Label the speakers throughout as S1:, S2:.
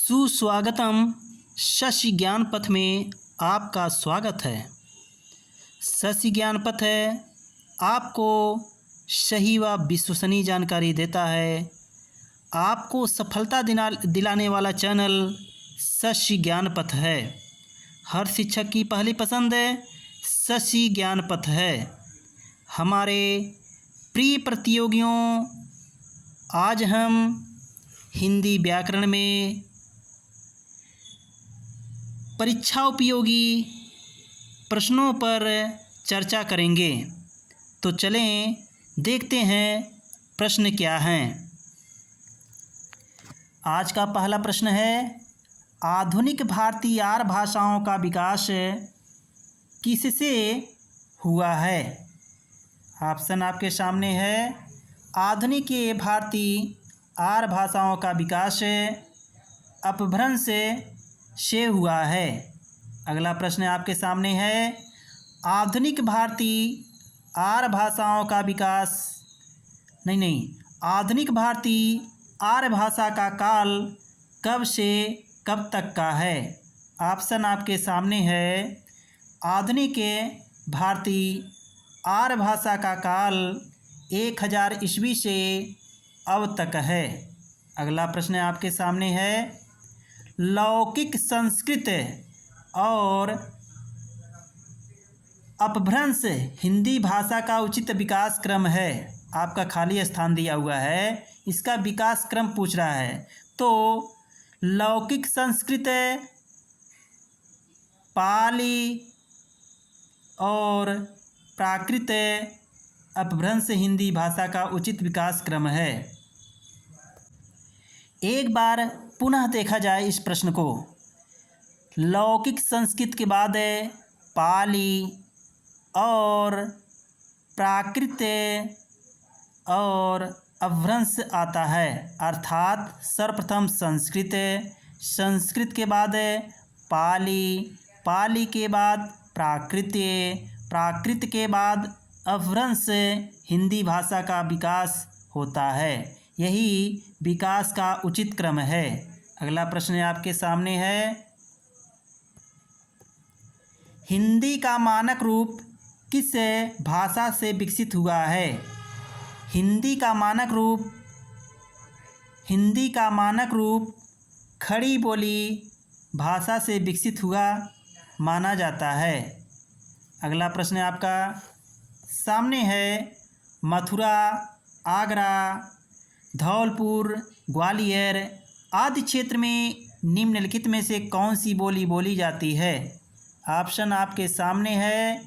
S1: सुस्वागतम। शशि ज्ञान पथ में आपका स्वागत है। शशि ज्ञान पथ है आपको सही व विश्वसनीय जानकारी देता है। आपको सफलता दिलाने वाला चैनल शशि ज्ञान पथ है। हर शिक्षक की पहली पसंद शशि ज्ञान पथ है। हमारे प्रिय प्रतियोगियों, आज हम हिंदी व्याकरण में परीक्षा उपयोगी प्रश्नों पर चर्चा करेंगे। तो चलें देखते हैं प्रश्न क्या हैं। आज का पहला प्रश्न है, आधुनिक भारतीय आर्य भाषाओं का विकास किससे हुआ है? ऑप्शन आपके सामने है। आधुनिक भारतीय आर्य भाषाओं का विकास अपभ्रंश से हुआ है। अगला प्रश्न आपके सामने है, आधुनिक भारतीय आर्य भाषाओं का विकास आधुनिक भारतीय आर्य भाषा का काल कब से कब तक का है? ऑप्शन आपके सामने है। आधुनिक भारतीय आर्य भाषा का काल 1000 ईस्वी से अब तक है। अगला प्रश्न आपके सामने है, लौकिक संस्कृत और अपभ्रंश हिंदी भाषा का उचित विकास क्रम है। आपका खाली स्थान दिया हुआ है, इसका विकास क्रम पूछ रहा है। तो लौकिक संस्कृत, पाली और प्राकृत अपभ्रंश हिंदी भाषा का उचित विकास क्रम है। एक बार पुनः देखा जाए इस प्रश्न को। लौकिक संस्कृत के बाद पाली और प्राकृत और अपभ्रंश आता है, अर्थात सर्वप्रथम संस्कृत, संस्कृत के बाद पाली, पाली के बाद प्राकृत, प्राकृत के बाद अपभ्रंश हिंदी भाषा का विकास होता है। यही विकास का उचित क्रम है। अगला प्रश्न आपके सामने है, हिंदी का मानक रूप किस भाषा से विकसित हुआ है? हिंदी का मानक रूप खड़ी बोली भाषा से विकसित हुआ माना जाता है। अगला प्रश्न आपका सामने है, मथुरा, आगरा, धौलपुर, ग्वालियर आदि क्षेत्र में निम्नलिखित में से कौन सी बोली बोली जाती है? ऑप्शन आपके सामने है।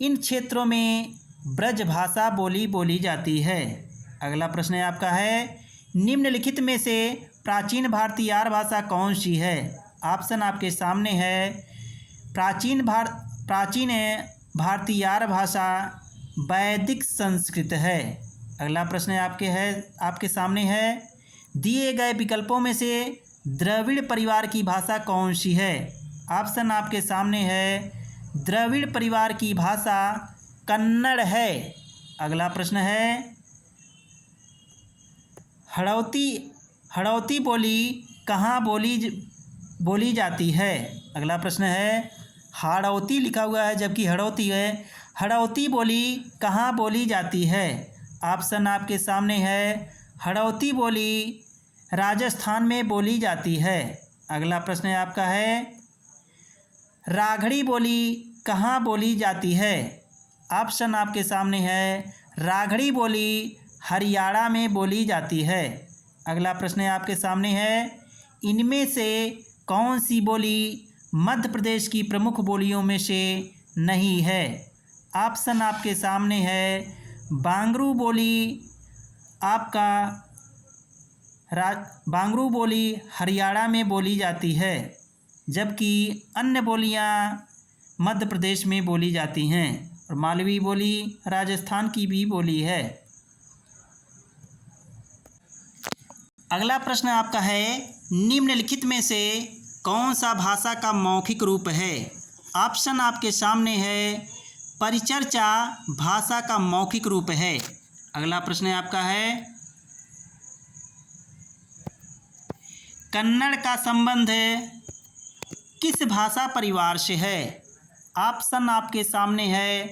S1: इन क्षेत्रों में ब्रज भाषा बोली जाती है। अगला प्रश्न आपका है, निम्नलिखित में से प्राचीन भारतीय आर्य भाषा कौन सी है? ऑप्शन आपके सामने है। प्राचीन भारतीय आर्य भाषा वैदिक संस्कृत है। अगला प्रश्न आपके सामने है, दिए गए विकल्पों में से द्रविड़ परिवार की भाषा कौन सी है? ऑप्शन आपके सामने है। द्रविड़ परिवार की भाषा कन्नड़ है। अगला प्रश्न है, हड़ौती बोली कहाँ बोली जाती है? अगला प्रश्न है, हाड़ौती लिखा हुआ है जबकि हड़ौती है। हड़ौती बोली कहाँ बोली जाती है? ऑप्शन आपके सामने है। हड़ौती बोली राजस्थान में बोली जाती है। अगला प्रश्न आपका है, राघड़ी बोली कहाँ बोली जाती है? ऑप्शन आपके सामने है। राघड़ी बोली हरियाणा में बोली जाती है। अगला प्रश्न आपके सामने है, इनमें से कौन सी बोली मध्य प्रदेश की प्रमुख बोलियों में से नहीं है? ऑप्शन आपके सामने है। बांगरू बोली बांगरू बोली हरियाणा में बोली जाती है, जबकि अन्य बोलियां मध्य प्रदेश में बोली जाती हैं और मालवी बोली राजस्थान की भी बोली है। अगला प्रश्न आपका है, निम्नलिखित में से कौन सा भाषा का मौखिक रूप है? ऑप्शन आपके सामने है। परिचर्चा भाषा का मौखिक रूप है। अगला प्रश्न आपका है, कन्नड़ का संबंध किस भाषा परिवार से है? ऑप्शन आपके सामने है।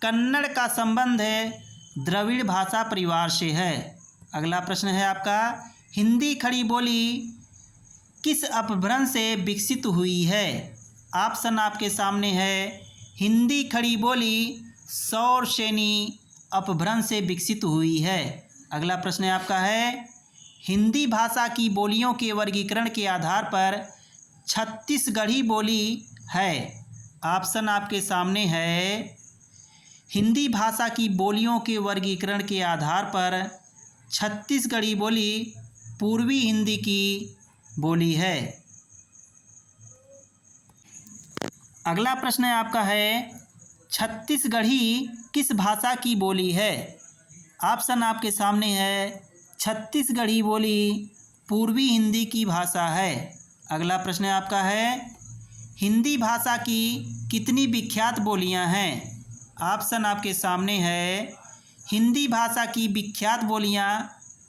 S1: कन्नड़ का संबंध द्रविड़ भाषा परिवार से है। अगला प्रश्न है आपका, हिंदी खड़ी बोली किस अपभ्रंश से विकसित हुई है? ऑप्शन आपके सामने है। हिंदी खड़ी बोली शौरसेनी अपभ्रंश से विकसित हुई है। अगला प्रश्न आपका है, हिंदी भाषा की बोलियों के वर्गीकरण के आधार पर छत्तीसगढ़ी बोली है। ऑप्शन आपके सामने है। हिंदी भाषा की बोलियों के वर्गीकरण के आधार पर छत्तीसगढ़ी बोली पूर्वी हिंदी की बोली है। अगला प्रश्न आपका है, छत्तीसगढ़ी किस भाषा की बोली है? ऑप्शन आपके सामने है। छत्तीसगढ़ी बोली पूर्वी हिंदी की भाषा है। अगला प्रश्न आपका है, हिंदी भाषा की कितनी विख्यात बोलियां हैं? ऑप्शन आपके सामने है। हिंदी भाषा की विख्यात बोलियां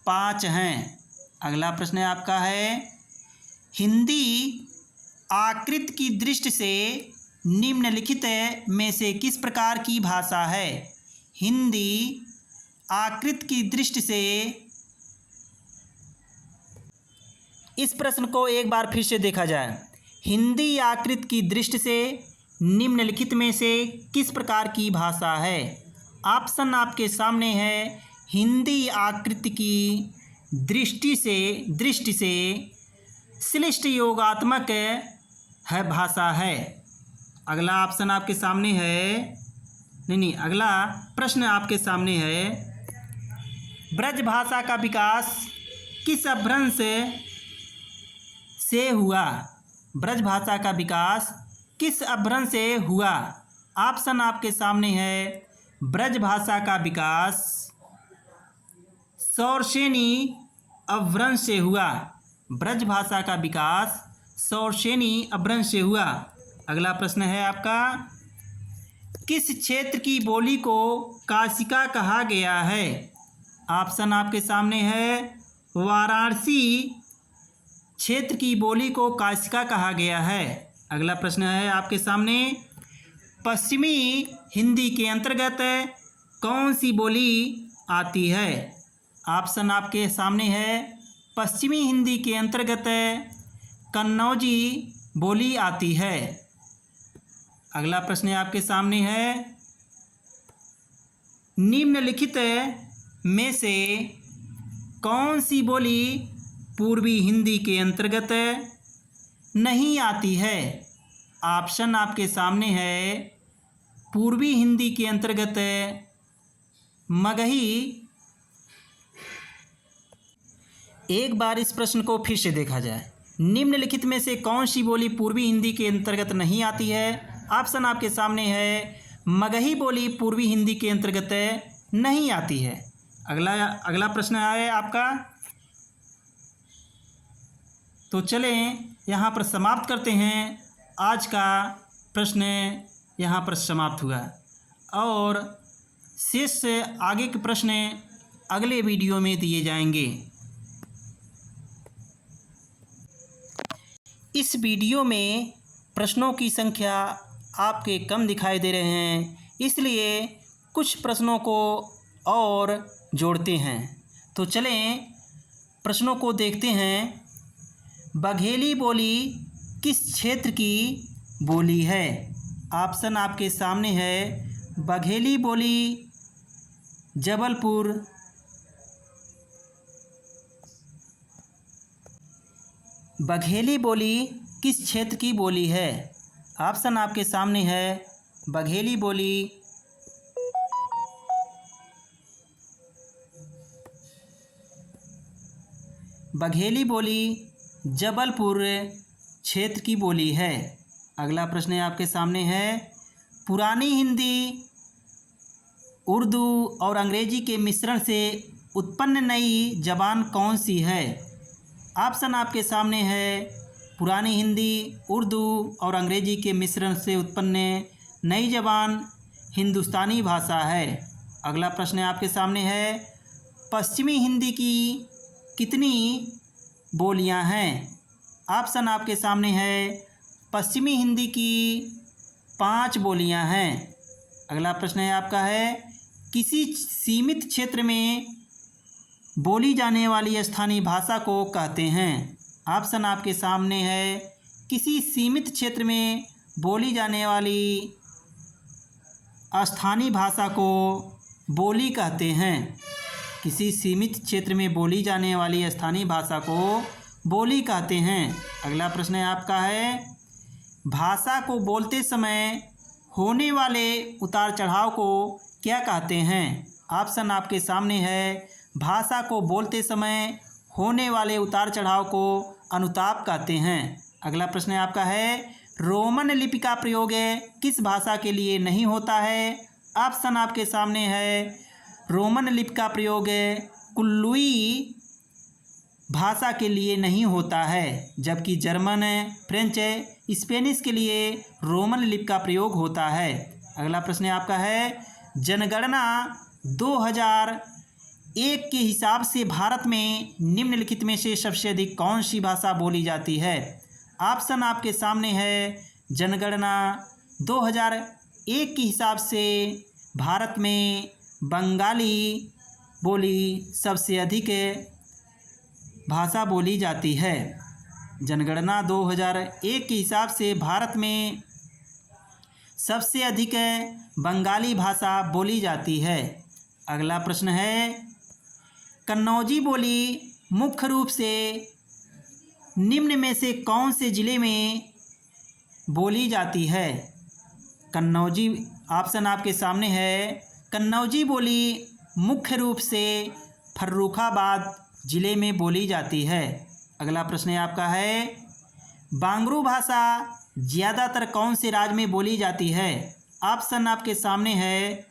S1: 5 हैं। अगला प्रश्न आपका है, हिंदी आकृति की दृष्टि से निम्नलिखित में से किस प्रकार की भाषा है? हिंदी आकृति की दृष्टि से, इस प्रश्न को एक बार फिर से देखा जाए। हिंदी आकृति की दृष्टि से निम्नलिखित में से किस प्रकार की भाषा है? ऑप्शन आपके सामने है। हिंदी आकृति की दृष्टि से श्लिष्ट योगात्मक है भाषा है। अगला ऑप्शन आपके सामने है। नहीं, अगला प्रश्न आपके सामने है, ब्रज भाषा का विकास किस अपभ्रंश से हुआ? ब्रज भाषा का विकास किस अपभ्रंश से हुआ? ऑप्शन आपके सामने है। ब्रज भाषा का विकास शौरसेनी अपभ्रंश से हुआ। ब्रज भाषा का विकास शौरसेनी अपभ्रंश से हुआ। अगला प्रश्न है आपका, किस क्षेत्र की बोली को काशिका कहा गया है? ऑप्शन आपके सामने है। वाराणसी क्षेत्र की बोली को काशिका कहा गया है। अगला प्रश्न है आपके सामने, पश्चिमी हिंदी के अंतर्गत कौन सी बोली आती है? ऑप्शन आपके सामने है। पश्चिमी हिंदी के अंतर्गत कन्नौजी बोली आती है। अगला प्रश्न आपके सामने है, निम्नलिखित में से कौन सी बोली पूर्वी हिंदी के अंतर्गत नहीं आती है? ऑप्शन आपके सामने है। पूर्वी हिंदी के अंतर्गत मगही। एक बार इस प्रश्न को फिर से देखा जाए। निम्नलिखित में से कौन सी बोली पूर्वी हिंदी के अंतर्गत नहीं आती है? ऑप्शन आपके सामने है। मगही बोली पूर्वी हिंदी के अंतर्गत नहीं आती है। अगला प्रश्न है आपका, तो चलें यहाँ पर समाप्त करते हैं। आज का प्रश्न यहाँ पर समाप्त हुआ और शेष आगे के प्रश्न अगले वीडियो में दिए जाएंगे। इस वीडियो में प्रश्नों की संख्या आपके कम दिखाई दे रहे हैं, इसलिए कुछ प्रश्नों को और जोड़ते हैं। तो चलें प्रश्नों को देखते हैं। बघेली बोली किस क्षेत्र की बोली है? ऑप्शन आपके सामने है। बघेली बोली जबलपुर, बघेली बोली किस क्षेत्र की बोली है? ऑप्शन आपके सामने है। बघेली बोली जबलपुर क्षेत्र की बोली है। अगला प्रश्न आपके सामने है, पुरानी हिंदी उर्दू और अंग्रेजी के मिश्रण से उत्पन्न नई जबान कौन सी है? ऑप्शन आपके सामने है। पुरानी हिंदी उर्दू और अंग्रेजी के मिश्रण से उत्पन्न नई जबान हिंदुस्तानी भाषा है। अगला प्रश्न आपके सामने है, पश्चिमी हिंदी की कितनी बोलियां हैं? ऑप्शन आपके सामने है, पश्चिमी हिंदी की 5 बोलियां हैं। अगला प्रश्न है आपका है, किसी सीमित क्षेत्र में बोली जाने वाली स्थानीय भाषा को कहते हैं? ऑप्शन आपके सामने है, किसी सीमित क्षेत्र में बोली जाने वाली स्थानीय भाषा को बोली कहते हैं। किसी सीमित क्षेत्र में बोली जाने वाली स्थानीय भाषा को बोली कहते हैं। अगला प्रश्न है आपका है, भाषा को बोलते समय होने वाले उतार चढ़ाव को क्या कहते हैं? ऑप्शन आपके सामने है, भाषा को बोलते समय होने वाले उतार चढ़ाव को अनुताप कहते हैं। अगला प्रश्न आपका है, रोमन लिपि का प्रयोग किस भाषा के लिए नहीं होता है? ऑप्शन आपके सामने है, रोमन लिपि का प्रयोग कुल्लुई भाषा के लिए नहीं होता है, जबकि जर्मन, फ्रेंच, स्पेनिश के लिए रोमन लिपि का प्रयोग होता है। अगला प्रश्न आपका है, जनगणना 2001 के हिसाब से भारत में निम्नलिखित में से सबसे अधिक कौन सी भाषा बोली जाती है? ऑप्शन आपके सामने है, जनगणना 2001 के हिसाब से भारत में बंगाली बोली सबसे अधिक भाषा बोली जाती है। जनगणना 2001 के हिसाब से भारत में सबसे अधिक बंगाली भाषा बोली जाती है। अगला प्रश्न है, कन्नौजी बोली मुख्य रूप से निम्न में से कौन से ज़िले में बोली जाती है? कन्नौजी, ऑप्शन आपके सामने है, कन्नौजी बोली मुख्य रूप से फर्रुखाबाद ज़िले में बोली जाती है। अगला प्रश्न आपका है, बांग्रू भाषा ज़्यादातर कौन से राज्य में बोली जाती है? ऑप्शन आपके सामने है,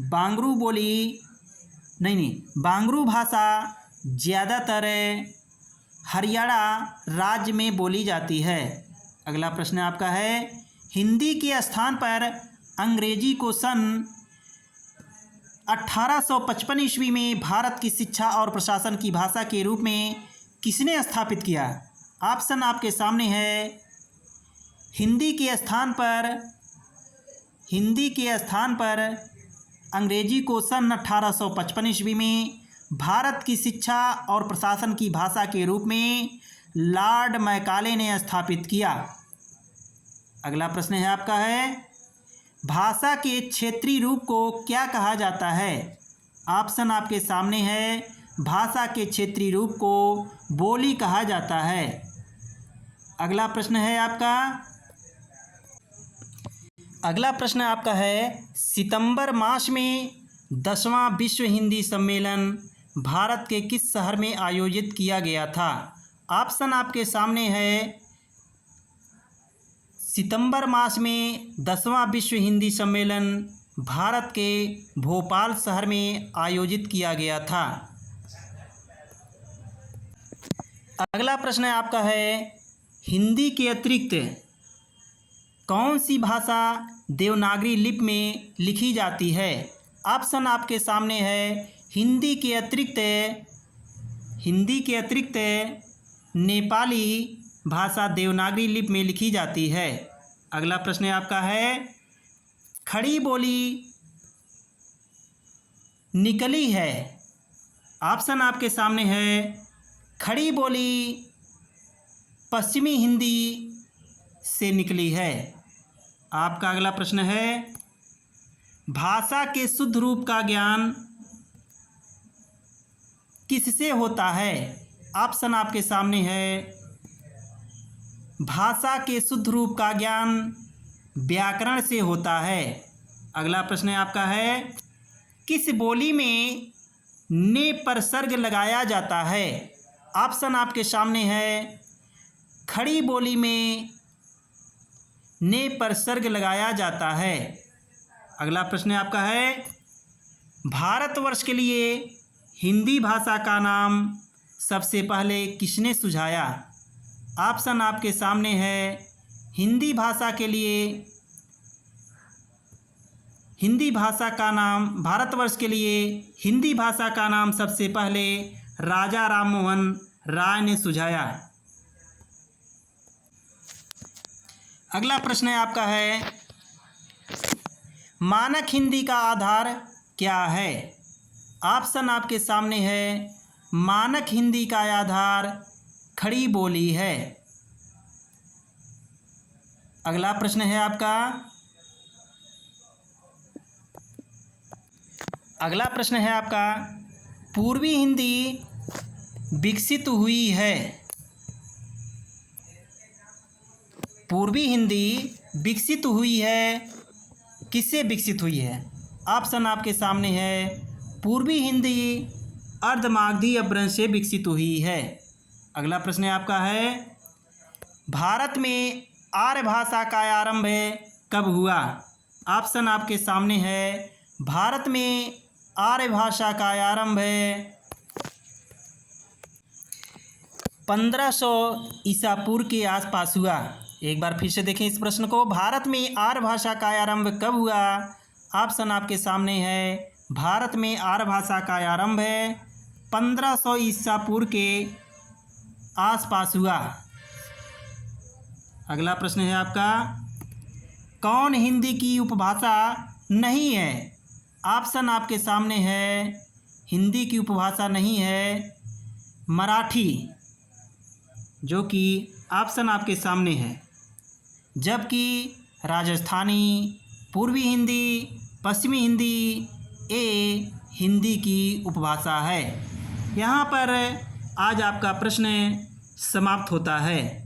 S1: बांग्रू बांग्रू भाषा ज़्यादातर हरियाणा राज्य में बोली जाती है। अगला प्रश्न आपका है, हिंदी के स्थान पर अंग्रेजी को सन 1855 ईस्वी में भारत की शिक्षा और प्रशासन की भाषा के रूप में किसने स्थापित किया? ऑप्शन आपके सामने है, हिंदी के स्थान पर अंग्रेजी को सन 1855 ईस्वी में भारत की शिक्षा और प्रशासन की भाषा के रूप में लॉर्ड मैकाले ने स्थापित किया। अगला प्रश्न है आपका है, भाषा के क्षेत्रीय रूप को क्या कहा जाता है? ऑप्शन आपके सामने है, भाषा के क्षेत्रीय रूप को बोली कहा जाता है। अगला प्रश्न है आपका है, सितंबर मास में 10वां विश्व हिंदी सम्मेलन भारत के किस शहर में आयोजित किया गया था? ऑप्शन आपके सामने है, सितंबर मास में 10वां विश्व हिंदी सम्मेलन भारत के भोपाल शहर में आयोजित किया गया था। अगला प्रश्न आपका है, हिंदी के अतिरिक्त कौन सी भाषा देवनागरी लिपि में लिखी जाती है? ऑप्शन आपके सामने है, हिंदी के अतिरिक्त नेपाली भाषा देवनागरी लिपि में लिखी जाती है। अगला प्रश्न आपका है, खड़ी बोली निकली है। ऑप्शन आपके सामने है, खड़ी बोली पश्चिमी हिंदी से निकली है। आपका अगला प्रश्न है, भाषा के शुद्ध रूप का ज्ञान किससे होता है? ऑप्शन आपके सामने है, भाषा के शुद्ध रूप का ज्ञान व्याकरण से होता है। अगला प्रश्न आपका है, किस बोली में ने पर सर्ग लगाया जाता है? ऑप्शन आपके सामने है, खड़ी बोली में ने पर सर्ग लगाया जाता है। अगला प्रश्न आपका है, भारतवर्ष के लिए हिंदी भाषा का नाम सबसे पहले किसने सुझाया? ऑप्शन आपके सामने है, हिंदी भाषा का नाम, भारतवर्ष के लिए हिंदी भाषा का नाम सबसे पहले राजा राममोहन राय ने सुझाया। अगला प्रश्न है आपका है, मानक हिंदी का आधार क्या है? ऑप्शन आपके सामने है। मानक हिंदी का आधार खड़ी बोली है। अगला प्रश्न है आपका, पूर्वी हिंदी विकसित हुई है। पूर्वी हिंदी विकसित हुई है, किससे विकसित हुई है? ऑप्शन आपके सामने है। पूर्वी हिंदी अर्धमागधी अपभ्रंश से विकसित हुई है। अगला प्रश्न आपका है, भारत में आर्य भाषा का आरंभ कब हुआ? ऑप्शन आपके सामने है। भारत में आर्य भाषा का आरंभ 1500 ईसा पूर्व के आसपास हुआ। एक बार फिर से देखें इस प्रश्न को, भारत में आर्य भाषा का आरंभ कब हुआ? ऑप्शन आपके सामने है। भारत में आर्य भाषा का आरंभ 1500 ईसा पूर्व के आसपास हुआ। अगला प्रश्न है आपका, कौन हिंदी की उपभाषा नहीं है? ऑप्शन आपके सामने है। हिंदी की उपभाषा नहीं है मराठी, जो कि ऑप्शन आपके सामने है। जबकि राजस्थानी, पूर्वी हिंदी, पश्चिमी हिंदी ये हिंदी की उपभाषा है। यहाँ पर आज आपका प्रश्न समाप्त होता है।